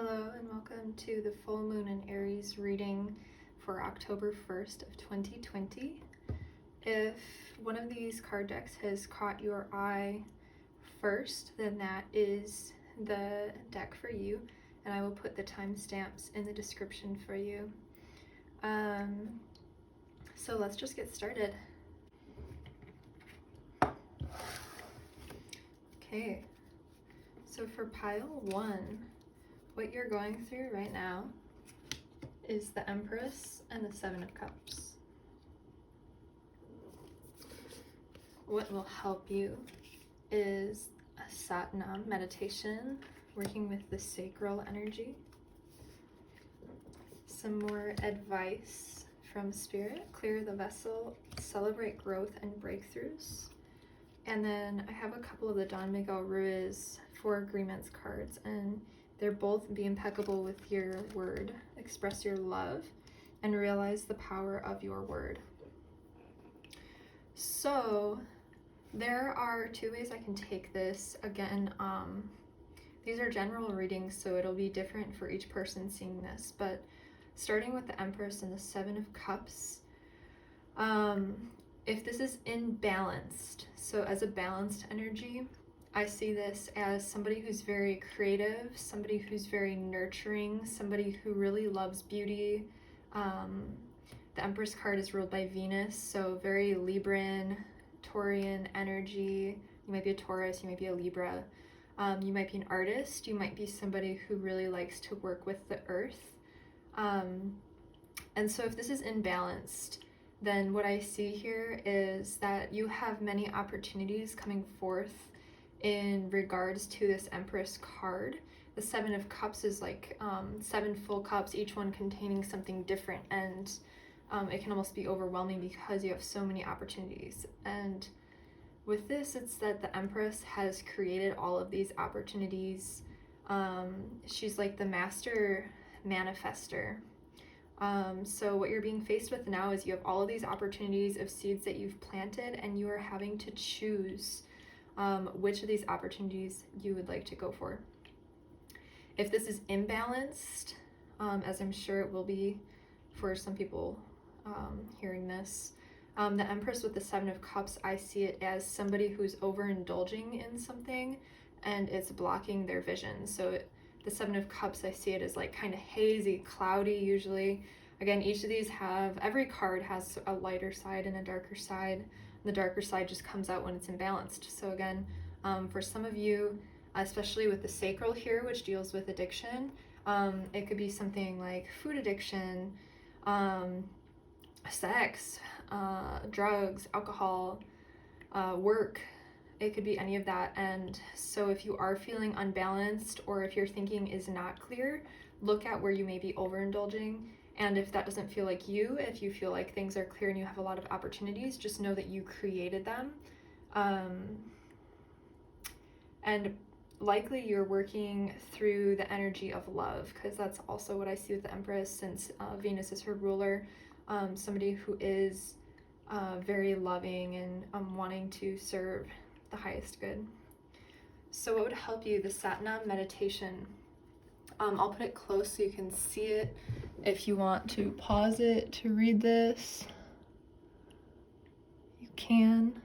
Hello and welcome to the full moon in Aries reading for October 1st of 2020. If one of these card decks has caught your eye first, then that is the deck for you, and I will put the timestamps in the description for you. So let's just get started. Okay, so for pile 1, what you're going through right now is the Empress and the Seven of Cups. What will help you is a Satnam meditation, working with the sacral energy. Some more advice from Spirit: clear the vessel, celebrate growth and breakthroughs. And then I have a couple of the Don Miguel Ruiz 4 Agreements cards, and they're both be impeccable with your word, express your love, and realize the power of your word. So there are 2 ways I can take this. Again, these are general readings, so it'll be different for each person seeing this, but starting with the Empress and the Seven of Cups, if this is imbalanced, so as a balanced energy, I see this as somebody who's very creative, somebody who's very nurturing, somebody who really loves beauty. The Empress card is ruled by Venus, so very Libran, Taurian energy. You might be a Taurus, you might be a Libra. You might be an artist, you might be somebody who really likes to work with the earth. And so if this is imbalanced, then what I see here is that you have many opportunities coming forth in regards to this Empress card. The Seven of Cups is like 7 full cups, each one containing something different, and it can almost be overwhelming because you have so many opportunities. And with this, it's that the Empress has created all of these opportunities. She's like the master manifester. So what you're being faced with now is you have all of these opportunities of seeds that you've planted, and you are having to choose which of these opportunities you would like to go for. If this is imbalanced, as I'm sure it will be for some people hearing this, the Empress with the Seven of Cups, I see it as somebody who's overindulging in something and it's blocking their vision. So the Seven of Cups, I see it as like kind of hazy, cloudy usually. Again, each of these every card has a lighter side and a darker side. The darker side just comes out when it's imbalanced. So again, for some of you, especially with the sacral here, which deals with addiction, it could be something like food addiction, sex, drugs, alcohol, work. It could be any of that. And so if you are feeling unbalanced, or if your thinking is not clear, look at where you may be overindulging. And if that doesn't feel like you, if you feel like things are clear and you have a lot of opportunities, just know that you created them. And likely you're working through the energy of love, because that's also what I see with the Empress, since Venus is her ruler. Somebody who is very loving and wanting to serve the highest good. So what would help you? The Satnam meditation. I'll put it close so you can see it. If you want to pause it to read this, you can.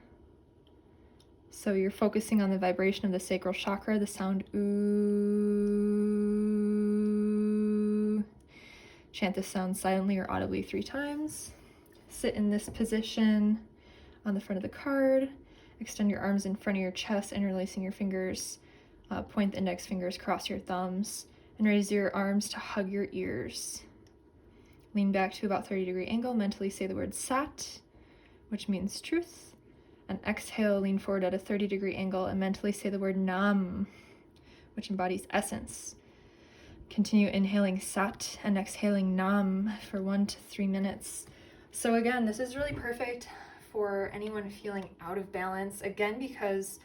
So you're focusing on the vibration of the sacral chakra, the sound ooh. Chant this sound silently or audibly 3 times. Sit in this position on the front of the card. Extend your arms in front of your chest, interlacing your fingers. Point the index fingers, cross your thumbs, and raise your arms to hug your ears. Lean back to about 30-degree angle. Mentally say the word Sat, which means truth. And exhale, lean forward at a 30-degree angle and mentally say the word Nam, which embodies essence. Continue inhaling Sat and exhaling Nam for 1 to 3 minutes. So again, this is really perfect for anyone feeling out of balance, again, because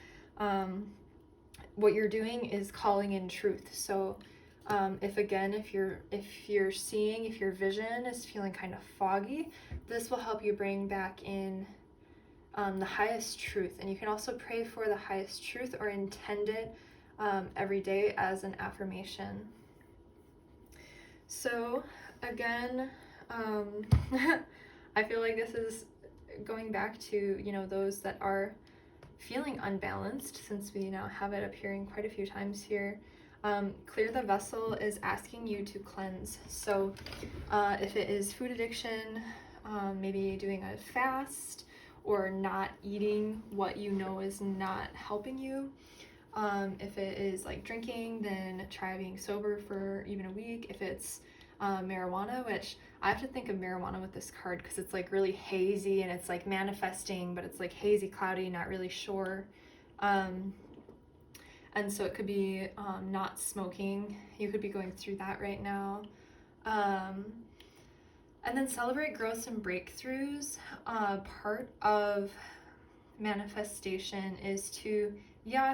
what you're doing is calling in truth. So if your vision is feeling kind of foggy, this will help you bring back in the highest truth. And you can also pray for the highest truth or intend it every day as an affirmation. So again, I feel like this is going back to, you know, those that are feeling unbalanced, since we now have it appearing quite a few times here. Clear the vessel is asking you to cleanse. So if it is food addiction, maybe doing a fast or not eating what you know is not helping you. If it is like drinking, then try being sober for even a week. If it's marijuana, which I have to think of marijuana with this card because it's like really hazy and it's like manifesting, but it's like hazy, cloudy, not really sure. And so it could be not smoking. You could be going through that right now. And then celebrate growths and breakthroughs. Part of manifestation is to,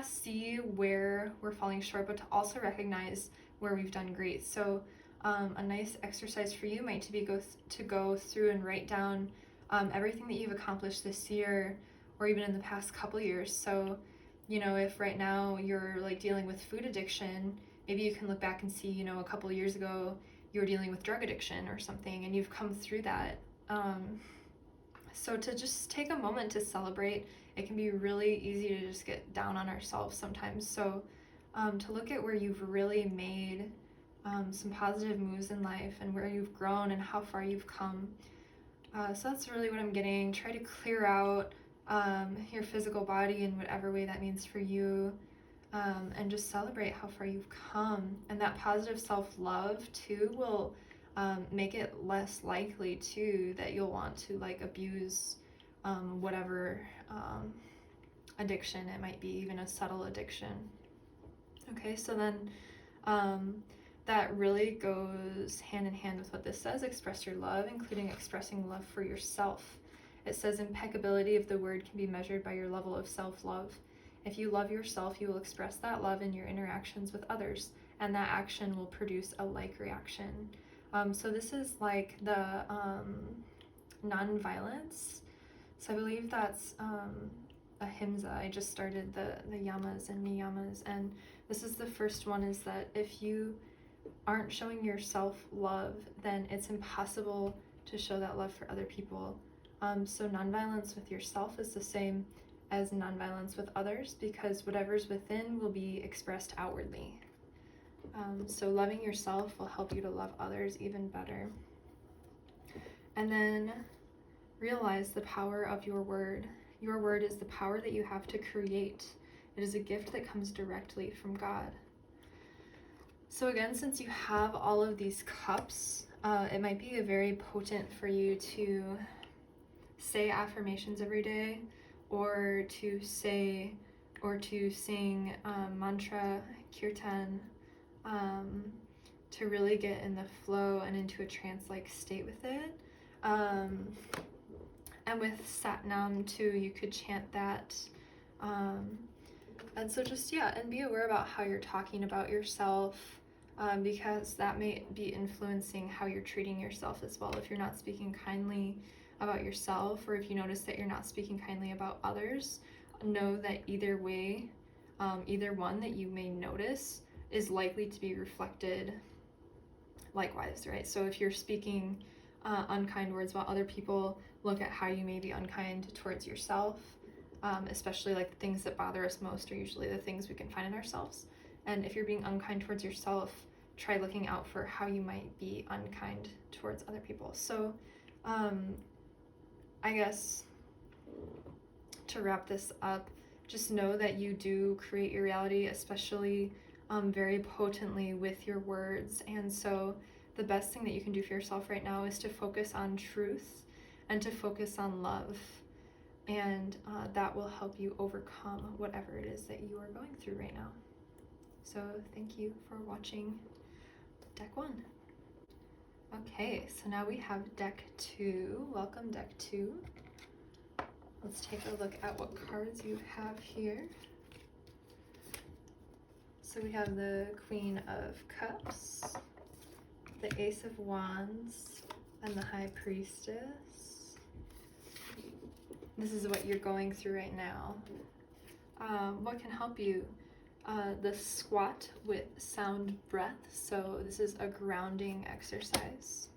see where we're falling short, but to also recognize where we've done great. So a nice exercise for you might be to go through and write down everything that you've accomplished this year or even in the past couple years. So, you know, if right now you're like dealing with food addiction, maybe you can look back and see, you know, a couple years ago you were dealing with drug addiction or something and you've come through that. So to just take a moment to celebrate. It can be really easy to just get down on ourselves sometimes. So to look at where you've really made some positive moves in life and where you've grown and how far you've come. So that's really what I'm getting. Try to clear out your physical body in whatever way that means for you, and just celebrate how far you've come. And that positive self-love too will make it less likely too that you'll want to like abuse whatever addiction it might be, even a subtle addiction. Okay, so then that really goes hand in hand with what this says. Express your love, including expressing love for yourself. It says impeccability of the word can be measured by your level of self-love. If you love yourself, you will express that love in your interactions with others, and that action will produce a like reaction. So this is like the non-violence. So I believe that's ahimsa. I just started the yamas and niyamas, and this is the first one, is that if you aren't showing yourself love, then it's impossible to show that love for other people. So nonviolence with yourself is the same as nonviolence with others, because whatever's within will be expressed outwardly. So loving yourself will help you to love others even better. And then realize the power of your word. Your word is the power that you have to create. It is a gift that comes directly from God. So again, since you have all of these cups, it might be very potent for you to say affirmations every day, or to say or to sing mantra, kirtan, to really get in the flow and into a trance-like state with it. And with Satnam too, you could chant that. And so just, and be aware about how you're talking about yourself, because that may be influencing how you're treating yourself as well. If you're not speaking kindly about yourself, or if you notice that you're not speaking kindly about others, know that either way, either one that you may notice is likely to be reflected likewise, right? So if you're speaking unkind words about other people, look at how you may be unkind towards yourself. Especially like the things that bother us most are usually the things we can find in ourselves. And if you're being unkind towards yourself, try looking out for how you might be unkind towards other people. So I guess to wrap this up, just know that you do create your reality, especially very potently with your words. And so the best thing that you can do for yourself right now is to focus on truth and to focus on love. And that will help you overcome whatever it is that you are going through right now. So thank you for watching deck 1. Okay, so now we have deck 2. Welcome, deck 2. Let's take a look at what cards you have here. So we have the Queen of Cups, the Ace of Wands, and the High Priestess. This is what you're going through right now. What can help you? the squat with sound breath. So this is a grounding exercise.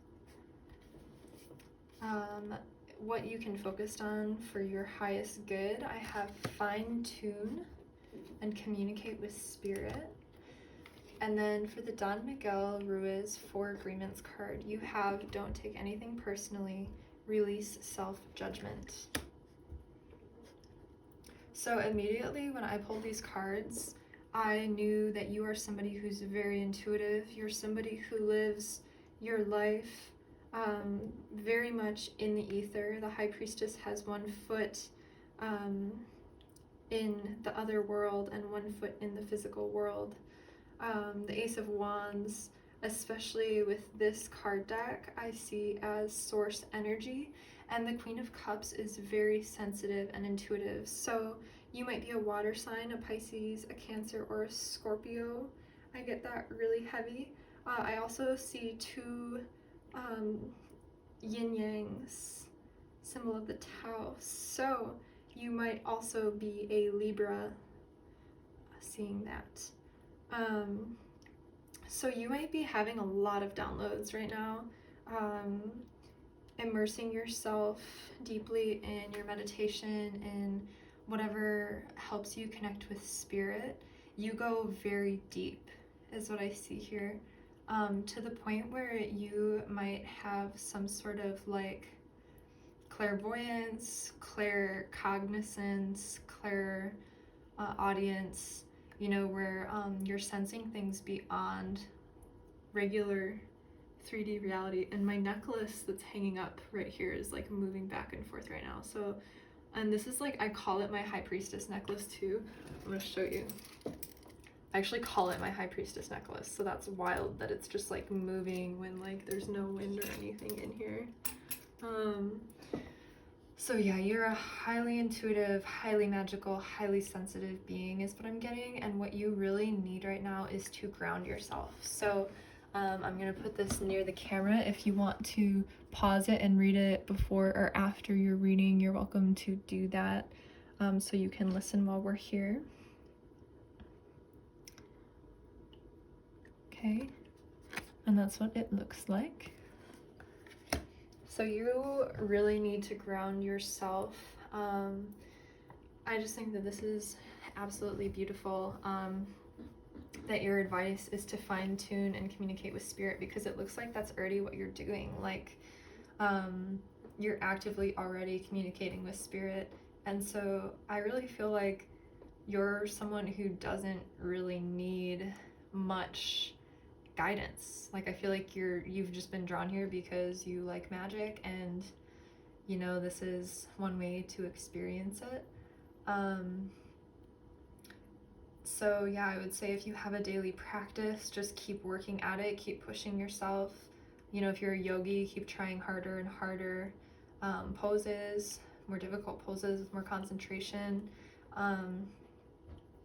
What you can focus on for your highest good, I have fine tune and communicate with spirit. And then for the Don Miguel Ruiz 4 Agreements card, you have don't take anything personally, release self-judgment. So immediately when I pulled these cards, I knew that you are somebody who's very intuitive. You're somebody who lives your life very much in the ether. The High Priestess has one foot in the other world and one foot in the physical world. The Ace of Wands, especially with this card deck, I see as source energy, and the Queen of Cups is very sensitive and intuitive. So you might be a water sign, a Pisces, a Cancer, or a Scorpio. I get that really heavy. I also see 2 yin yangs, symbol of the Tao. So you might also be a Libra, seeing that. So you might be having a lot of downloads right now, immersing yourself deeply in your meditation and whatever helps you connect with spirit. You go very deep is what I see here, to the point where you might have some sort of like clairvoyance, claircognizance, audience, you know, where you're sensing things beyond regular 3D reality. And my necklace that's hanging up right here is like moving back and forth right now. So, and this is like, I call it my High Priestess necklace too. I'm gonna show you. I actually call it my High Priestess necklace. So that's wild that it's just like moving when like there's no wind or anything in here. So yeah, you're a highly intuitive, highly magical, highly sensitive being is what I'm getting, and what you really need right now is to ground yourself. So I'm gonna put this near the camera. If you want to pause it and read it before or after you're reading, you're welcome to do that, so you can listen while we're here. Okay, and that's what it looks like. So you really need to ground yourself. I just think that this is absolutely beautiful, that your advice is to fine tune and communicate with spirit, because it looks like that's already what you're doing. Like, you're actively already communicating with spirit. And so I really feel like you're someone who doesn't really need much guidance. Like, I feel like you've just been drawn here because you like magic, and you know this is one way to experience it. So yeah, I would say if you have a daily practice, just keep working at it, keep pushing yourself. You know, if you're a yogi, keep trying harder and harder poses, more difficult poses with more concentration.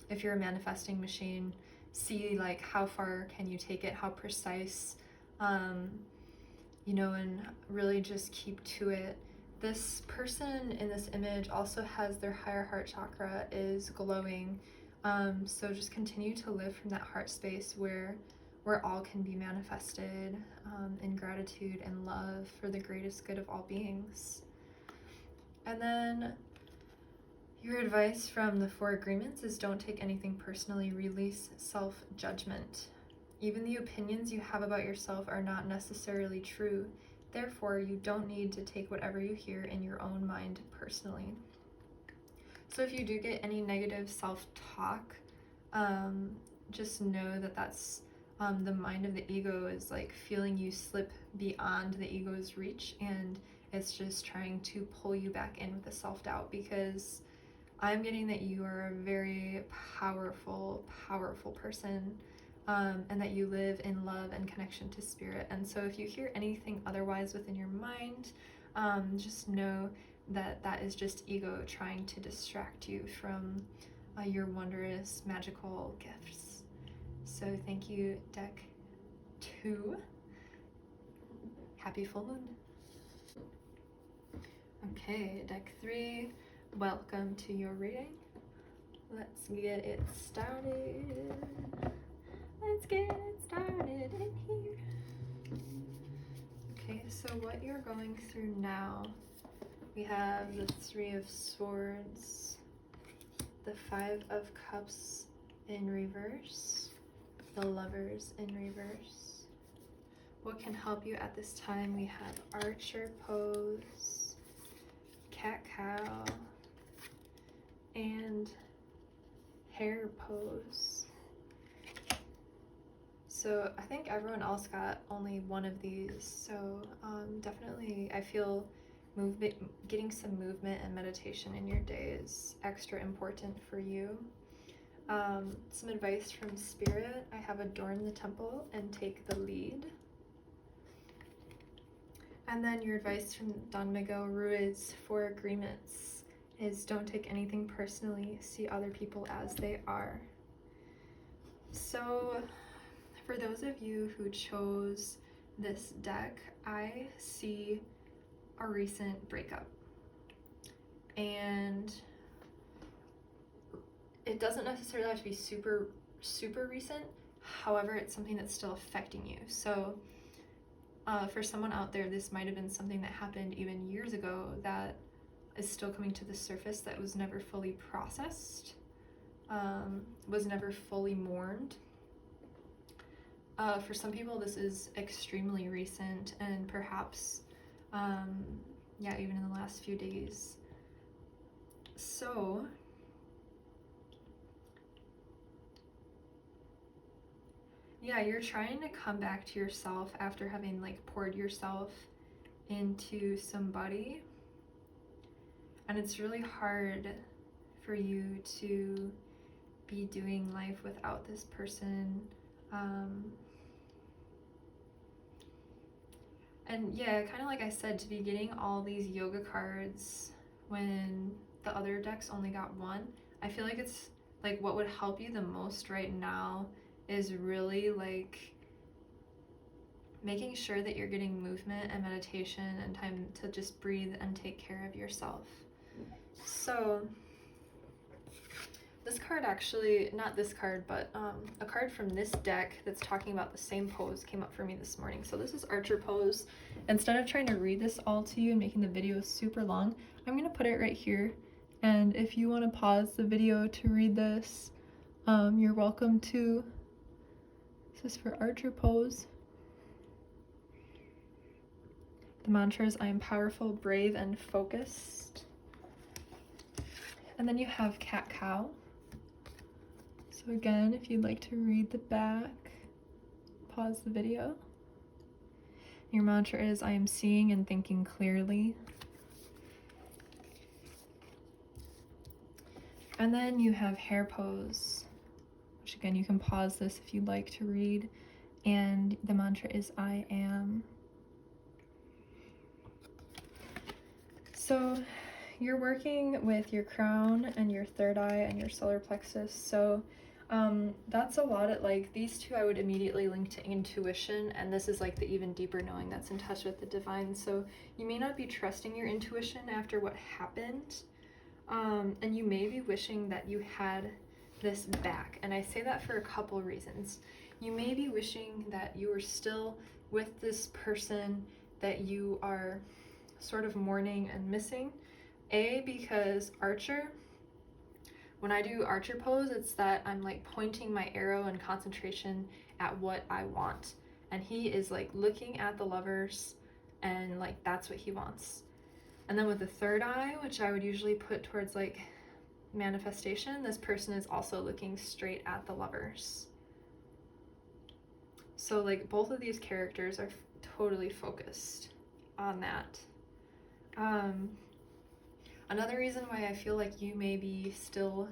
If you're a manifesting machine, see like how far can you take it, how precise, you know, and really just keep to it. This person in this image also has their higher heart chakra is glowing, so just continue to live from that heart space where all can be manifested in gratitude and love for the greatest good of all beings. And then your advice from the 4 Agreements is don't take anything personally, release self-judgment. Even the opinions you have about yourself are not necessarily true. Therefore, you don't need to take whatever you hear in your own mind personally. So if you do get any negative self-talk, just know that that's the mind of the ego is like feeling you slip beyond the ego's reach, and it's just trying to pull you back in with the self-doubt, because I'm getting that you are a very powerful, powerful person, and that you live in love and connection to spirit. And so if you hear anything otherwise within your mind, just know that that is just ego trying to distract you from your wondrous magical gifts. So thank you, deck 2. Happy full moon. Okay, deck 3, welcome to your reading. let's get it started. Let's get it started in here. Okay, so what you're going through now, we have the Three of Swords, the Five of Cups in reverse, the Lovers in reverse. What can help you at this time? We have Archer pose, cat-cow, and hare pose. So I think everyone else got only one of these. So definitely I feel getting some movement and meditation in your day is extra important for you. Some advice from Spirit. I have adorn the temple and take the lead. And then your advice from Don Miguel Ruiz for agreements is don't take anything personally, see other people as they are. So for those of you who chose this deck, I see a recent breakup. And it doesn't necessarily have to be super, super recent. However, it's something that's still affecting you. So for someone out there, this might have been something that happened even years ago that is still coming to the surface, that was never fully processed, was never fully mourned. For some people, this is extremely recent and perhaps, even in the last few days. So, yeah, you're trying to come back to yourself after having like poured yourself into somebody. And it's really hard for you to be doing life without this person. And yeah, kind of like I said, to be getting all these yoga cards when the other decks only got one, I feel like it's like what would help you the most right now is really like making sure that you're getting movement and meditation and time to just breathe and take care of yourself. So this card actually, not this card, but a card from this deck that's talking about the same pose came up for me this morning. So this is Archer pose. Instead of trying to read this all to you and making the video super long, I'm gonna put it right here. And if you wanna pause the video to read this, you're welcome to. This is for Archer pose. The mantra is I am powerful, brave, and focused. And then you have cat-cow. So again, if you'd like to read the back, pause the video. Your mantra is I am seeing and thinking clearly. And then you have hare pose, which again, you can pause this if you'd like to read. And the mantra is I am. So you're working with your crown and your third eye and your solar plexus. So that's a lot of like these two I would immediately link to intuition, and this is like the even deeper knowing that's in touch with the divine. So you may not be trusting your intuition after what happened, and you may be wishing that you had this back. And I say that for a couple reasons. You may be wishing that you were still with this person that you are sort of mourning and missing. Because Archer, when I do Archer pose, it's that I'm like pointing my arrow and concentration at what I want. And he is like looking at the Lovers and like that's what he wants. And then with the third eye, which I would usually put towards like manifestation, this person is also looking straight at the Lovers. So like both of these characters are totally focused on that. Another reason why I feel like you may be still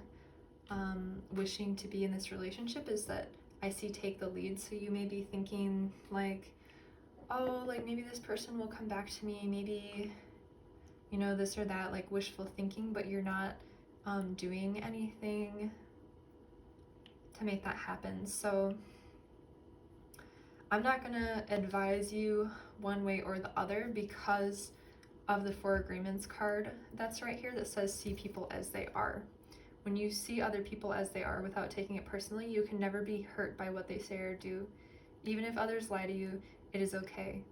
wishing to be in this relationship is that I see take the lead. So you may be thinking like, oh, like maybe this person will come back to me, maybe, you know, this or that, like wishful thinking, but you're not doing anything to make that happen. So I'm not gonna advise you one way or the other because of the Four Agreements card that's right here that says see people as they are, when you see other people as they are without taking it personally, you can never be hurt by what they say or do. Even if others lie to you, it is okay.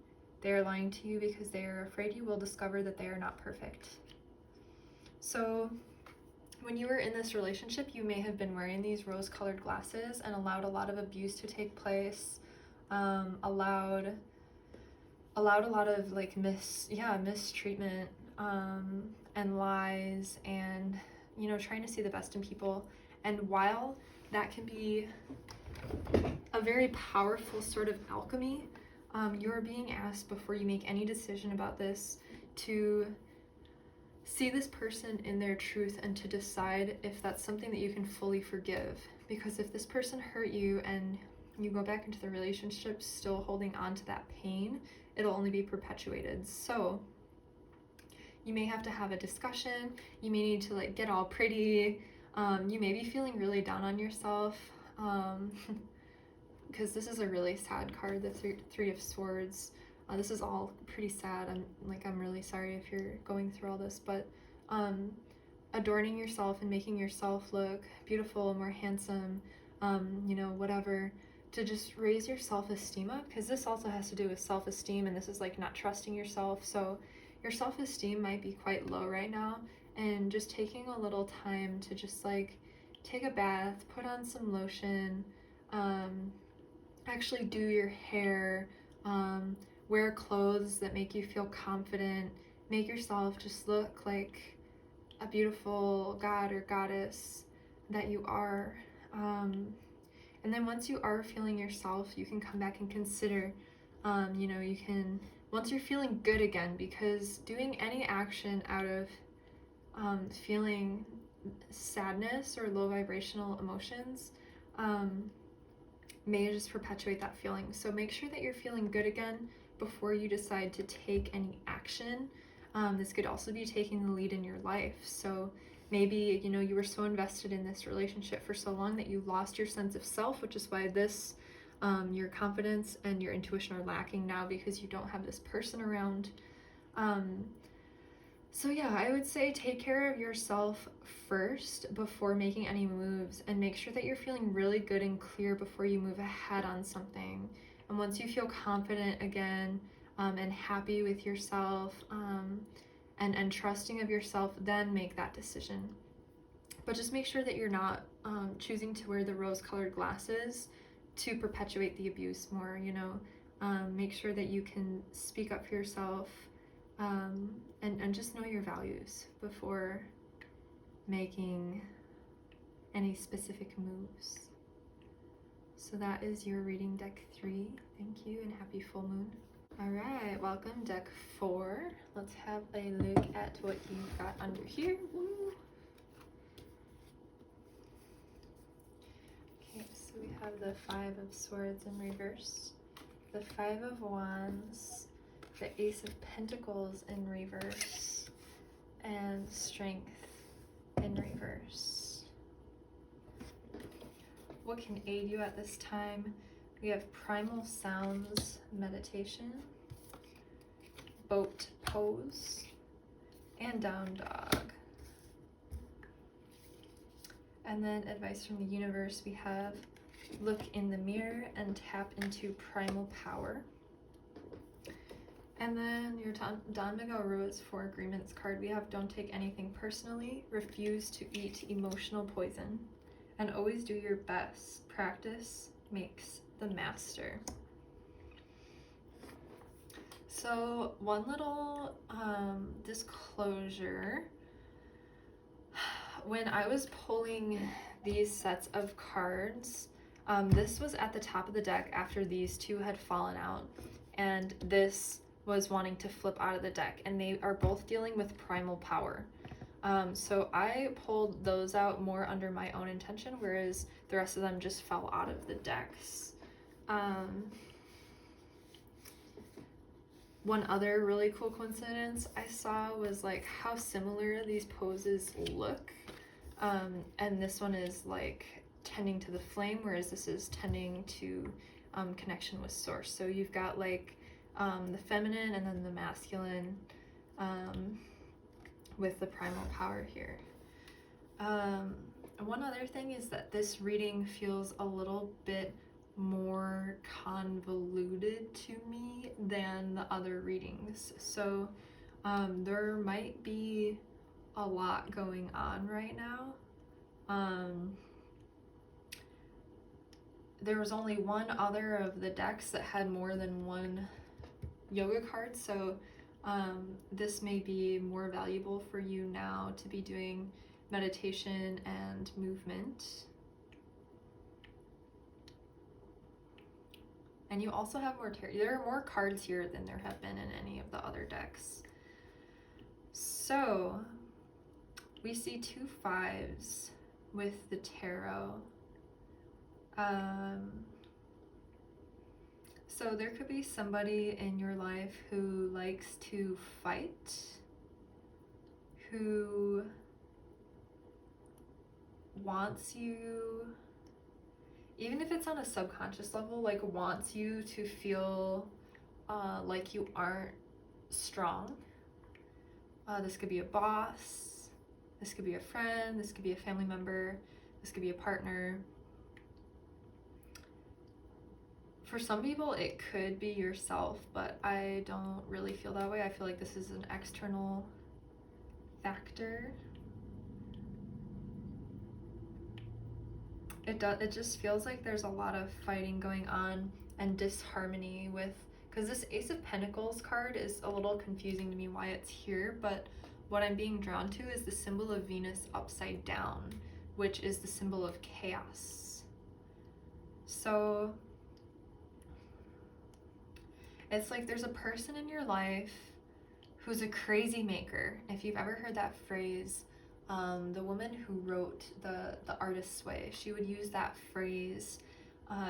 They are lying to you because they are afraid you will discover that they are not perfect. So when you were in this relationship, you may have been wearing these rose-colored glasses and allowed a lot of abuse to take place, allowed a lot of like mistreatment, and lies, and trying to see the best in people. And while that can be a very powerful sort of alchemy, you're being asked before you make any decision about this to see this person in their truth and to decide if that's something that you can fully forgive. Because if this person hurt you and you go back into the relationship still holding on to that pain, it'll only be perpetuated. So you may have to have a discussion. You may need to like get all pretty. You may be feeling really down on yourself, because this is a really sad card, the Three of Swords. This is all pretty sad. I'm really sorry if you're going through all this, but adorning yourself and making yourself look beautiful, more handsome, whatever, to just raise your self-esteem up, because this also has to do with self-esteem, and this is like not trusting yourself. So your self-esteem might be quite low right now, and just taking a little time to just like take a bath, put on some lotion, actually do your hair, wear clothes that make you feel confident, make yourself just look like a beautiful god or goddess that you are. And then once you are feeling yourself, you can come back and consider, once you're feeling good again, because doing any action out of feeling sadness or low vibrational emotions may just perpetuate that feeling. So make sure that you're feeling good again before you decide to take any action. This could also be taking the lead in your life. So maybe, you were so invested in this relationship for so long that you lost your sense of self, which is why your confidence and your intuition are lacking now, because you don't have this person around. So yeah, I would say take care of yourself first before making any moves, and make sure that you're feeling really good and clear before you move ahead on something. And once you feel confident again, and happy with yourself, and trusting of yourself, then make that decision. But just make sure that you're not choosing to wear the rose-colored glasses to perpetuate the abuse more, make sure that you can speak up for yourself, and just know your values before making any specific moves. So that is your reading, deck 3. Thank you and happy full moon. All right, welcome deck 4. Let's have a look at what you've got under here. Woo. Okay, so we have the 5 of Swords in reverse, the 5 of Wands, the Ace of Pentacles in reverse, and Strength in reverse. What can aid you at this time? We have Primal Sounds Meditation, Boat Pose, and Down Dog. And then advice from the universe, we have Look in the Mirror and Tap into Primal Power. And then your Don Miguel Ruiz 4 Agreements card, we have Don't take anything personally, refuse to eat emotional poison, and always do your best. Practice makes the master. So one little disclosure. When I was pulling these sets of cards, this was at the top of the deck after these two had fallen out, and this was wanting to flip out of the deck, and they are both dealing with primal power. So I pulled those out more under my own intention, whereas the rest of them just fell out of the decks. One other really cool coincidence I saw was like how similar these poses look. And this one is like tending to the flame, whereas this is tending to connection with source. So you've got like the feminine and then the masculine with the primal power here. one other thing is that this reading feels a little bit more convoluted to me than the other readings. So there might be a lot going on right now. There was only one other of the decks that had more than one yoga card, so this may be more valuable for you now to be doing meditation and movement. And you also have more tarot. There are more cards here than there have been in any of the other decks. So we see 2 5s with the tarot. So there could be somebody in your life who likes to fight, who wants you, even if it's on a subconscious level, like wants you to feel like you aren't strong. This could be a boss, this could be a friend, this could be a family member, this could be a partner. For some people, it could be yourself, but I don't really feel that way. I feel like this is an external factor. It just feels like there's a lot of fighting going on and disharmony with, because this Ace of Pentacles card is a little confusing to me why it's here, but what I'm being drawn to is the symbol of Venus upside down, which is the symbol of chaos. So it's like there's a person in your life who's a crazy maker. If you've ever heard that phrase, the woman who wrote the Artist's Way, she would use that phrase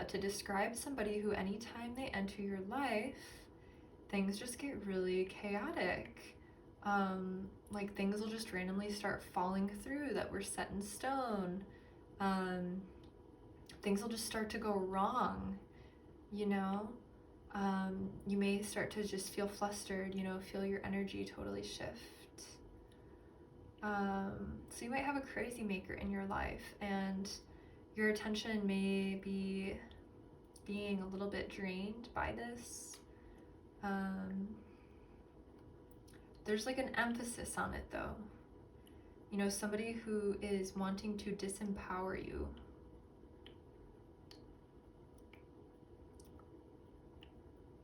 to describe somebody who anytime they enter your life, things just get really chaotic. Like things will just randomly start falling through that were set in stone. Things will just start to go wrong, you know? You may start to just feel flustered, you know, feel your energy totally shift. So you might have a crazy maker in your life, and your attention may be being a little bit drained by this. There's like an emphasis on it though. You know, somebody who is wanting to disempower you.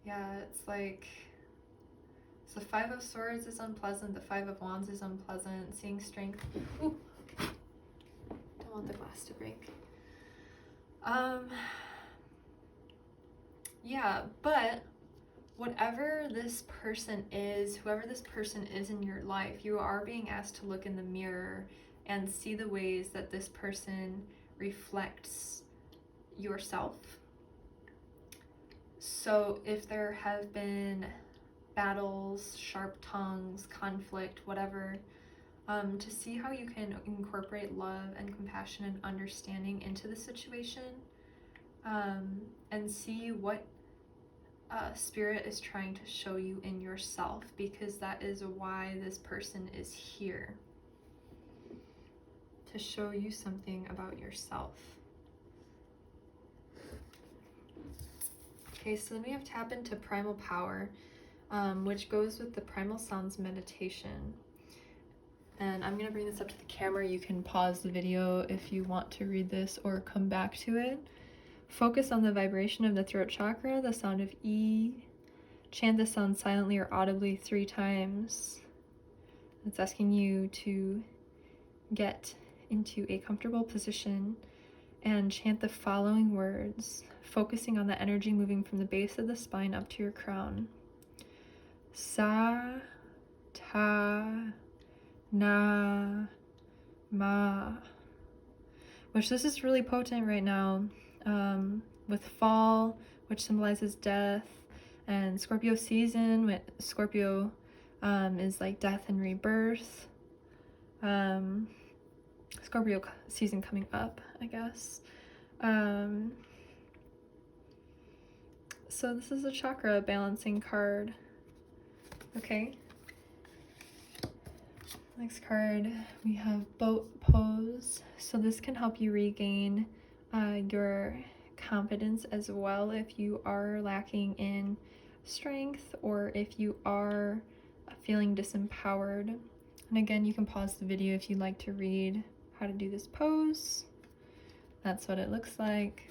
Yeah, it's like, so 5 of Swords is unpleasant, the 5 of Wands is unpleasant, seeing strength. Ooh, don't want the glass to break. Yeah, but whatever this person is, whoever this person is in your life, you are being asked to look in the mirror and see the ways that this person reflects yourself. So if there have been battles, sharp tongues, conflict, whatever, to see how you can incorporate love and compassion and understanding into the situation, and see what Spirit is trying to show you in yourself, because that is why this person is here, to show you something about yourself. Okay, so then we have Tap into Primal Power, which goes with the Primal Sounds meditation. And I'm gonna bring this up to the camera. You can pause the video if you want to read this or come back to it. Focus on the vibration of the throat chakra, the sound of E. Chant the sound silently or audibly 3 times. It's asking you to get into a comfortable position and chant the following words, focusing on the energy moving from the base of the spine up to your crown. Sa, ta, na, ma. Which this is really potent right now, with fall, which symbolizes death, and Scorpio season, with Scorpio is like death and rebirth. Scorpio season coming up, I guess. So this is a chakra balancing card. Okay. Next card, we have boat pose. So this can help you regain your confidence as well if you are lacking in strength or if you are feeling disempowered. And again, you can pause the video if you'd like to read how to do this pose. That's what it looks like.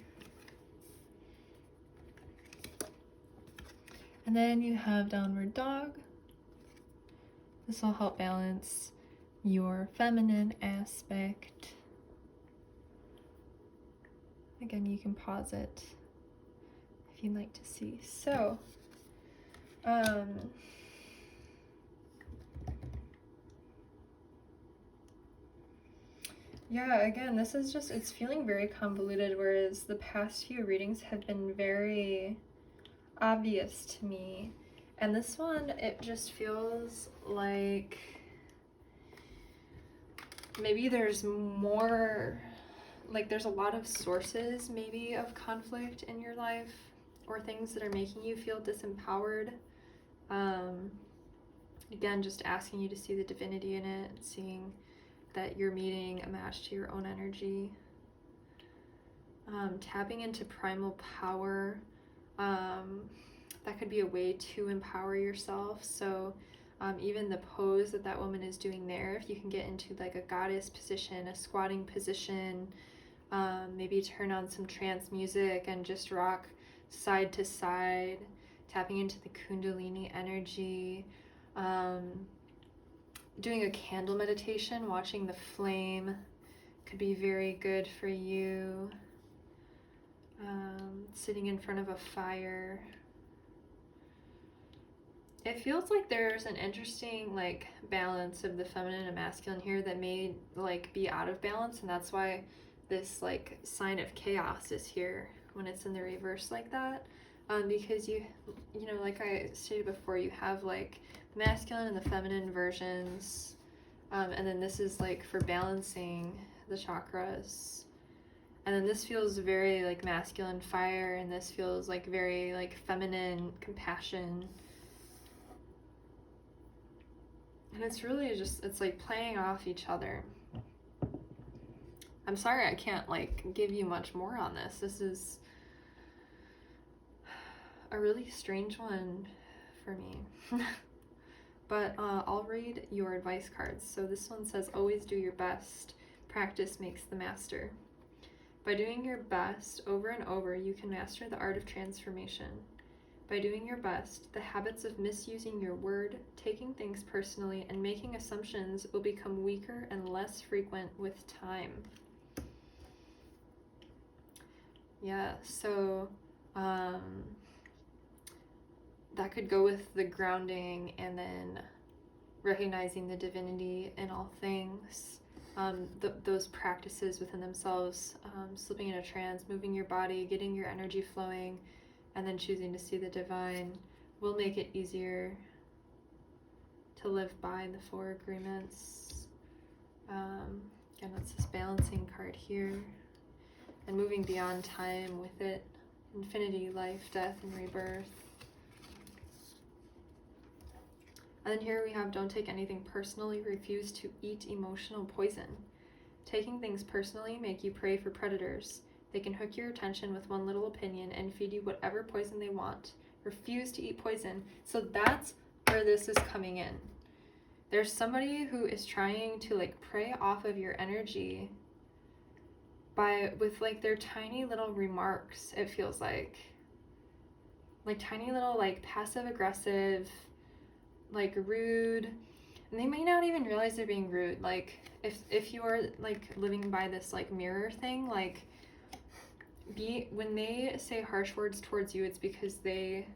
And then you have downward dog. This will help balance your feminine aspect. Again, you can pause it if you'd like to see. So, yeah, again, this is just, it's feeling very convoluted, whereas the past few readings have been very obvious to me. And this one, it just feels like maybe there's more, like there's a lot of sources maybe of conflict in your life or things that are making you feel disempowered. Again, just asking you to see the divinity in it, seeing that you're meeting a match to your own energy. Tapping into primal power. That could be a way to empower yourself. So even the pose that that woman is doing there, if you can get into like a goddess position, a squatting position, maybe turn on some trance music and just rock side to side, tapping into the Kundalini energy, doing a candle meditation, watching the flame could be very good for you. Sitting in front of a fire. It feels like there's an interesting like balance of the feminine and masculine here that may like be out of balance, and that's why this like sign of chaos is here when it's in the reverse like that. Because you know, like I stated before, you have like the masculine and the feminine versions, and then this is like for balancing the chakras. And then this feels very like masculine fire, and this feels like very like feminine compassion. And it's really just, it's like playing off each other. I'm sorry I can't like give you much more on this. This is a really strange one for me. But I'll read your advice cards. So this one says, always do your best. Practice makes the master. By doing your best over and over, you can master the art of transformation. By doing your best, the habits of misusing your word, taking things personally, and making assumptions will become weaker and less frequent with time. Yeah, so that could go with the grounding and then recognizing the divinity in all things. Those practices within themselves, slipping in a trance, moving your body, getting your energy flowing, and then choosing to see the divine will make it easier to live by the 4 agreements. Again, that's this balancing card here. And moving beyond time with it. Infinity, life, death, and rebirth. And then here we have, don't take anything personally, refuse to eat emotional poison. Taking things personally make you prey for predators. They can hook your attention with one little opinion and feed you whatever poison they want. Refuse to eat poison. So that's where this is coming in. There's somebody who is trying to like prey off of your energy with like their tiny little remarks, it feels like tiny little like passive aggressive, like rude, and they may not even realize they're being rude. Like if you are like living by this like mirror thing, like when they say harsh words towards you, it's because they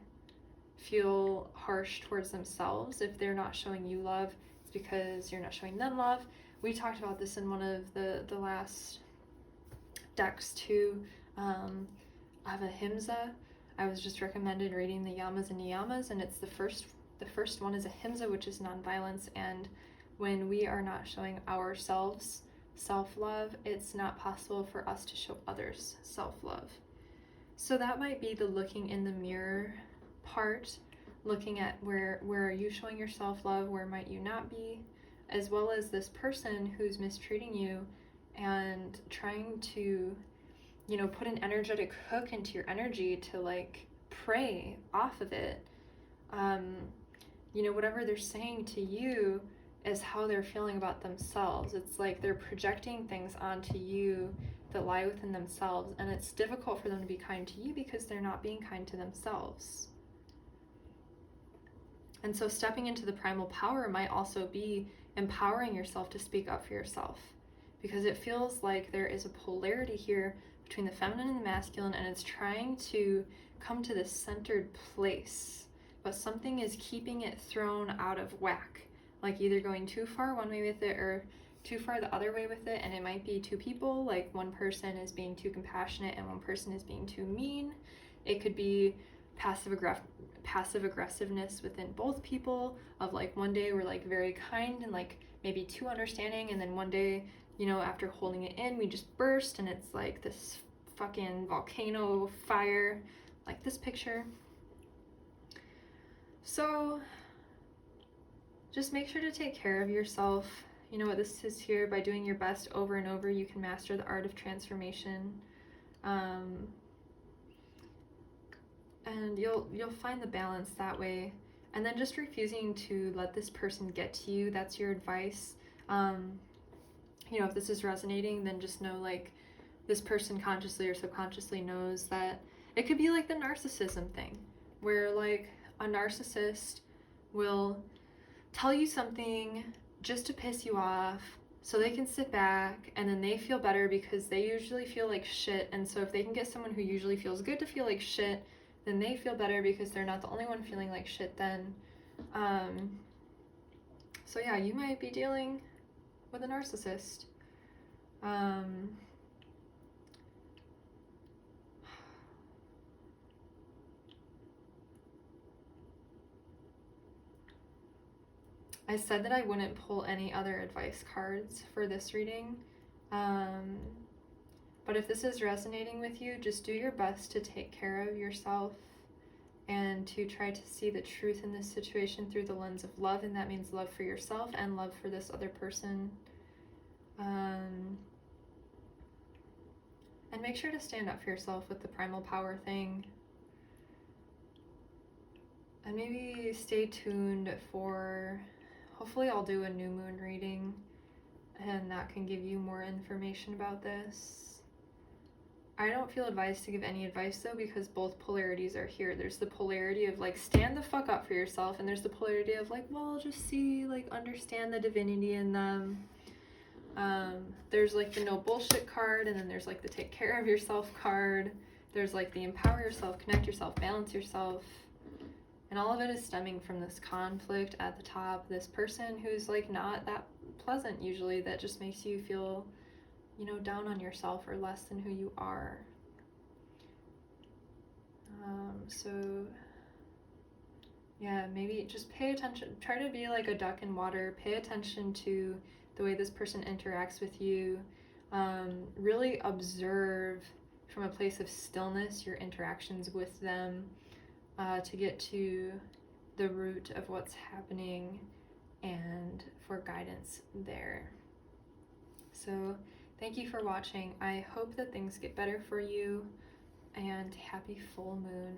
feel harsh towards themselves. If they're not showing you love, it's because you're not showing them love. We talked about this in one of the last decks too, of Ahimsa. I was just recommended reading the Yamas and Niyamas, and it's the first one is Ahimsa, which is nonviolence. And when we are not showing ourselves self-love, it's not possible for us to show others self-love. So that might be the looking in the mirror part, looking at where are you showing your self-love, where might you not be, as well as this person who's mistreating you and trying to, you know, put an energetic hook into your energy to like prey off of it. You know, whatever they're saying to you is how they're feeling about themselves. It's like they're projecting things onto you that lie within themselves, and it's difficult for them to be kind to you because they're not being kind to themselves. And so stepping into the primal power might also be empowering yourself to speak up for yourself, because it feels like there is a polarity here between the feminine and the masculine, and it's trying to come to this centered place, but something is keeping it thrown out of whack, like either going too far one way with it or too far the other way with it. And it might be two people, like one person is being too compassionate and one person is being too mean. It could be passive aggressiveness within both people, of like one day we're like very kind and like maybe too understanding, and then one day, you know, after holding it in, we just burst and it's like this fucking volcano fire, like this picture. So just make sure to take care of yourself. You know what this is here, by doing your best over and over, you can master the art of transformation. And you'll find the balance that way. And then just refusing to let this person get to you, that's your advice. You know, if this is resonating, then just know like this person consciously or subconsciously knows that it could be like the narcissism thing, where like a narcissist will tell you something just to piss you off so they can sit back, and then they feel better because they usually feel like shit. And so if they can get someone who usually feels good to feel like shit, then they feel better because they're not the only one feeling like shit then. So yeah, you might be dealing with a narcissist. I said that I wouldn't pull any other advice cards for this reading. But if this is resonating with you, just do your best to take care of yourself and to try to see the truth in this situation through the lens of love, and that means love for yourself and love for this other person. And make sure to stand up for yourself with the primal power thing. And maybe stay tuned for, hopefully I'll do a new moon reading, and that can give you more information about this. I don't feel advised to give any advice though, because both polarities are here. There's the polarity of like stand the fuck up for yourself, and there's the polarity of like, well, just see, like understand the divinity in them. There's like the no bullshit card, and then there's like the take care of yourself card. There's like the empower yourself, connect yourself, balance yourself. And all of it is stemming from this conflict at the top, this person who's like not that pleasant usually, that just makes you feel, you know, down on yourself or less than who you are. So yeah, maybe just pay attention, try to be like a duck in water, pay attention to the way this person interacts with you. Really observe from a place of stillness your interactions with them, to get to the root of what's happening and for guidance there. So thank you for watching. I hope that things get better for you, and happy full moon.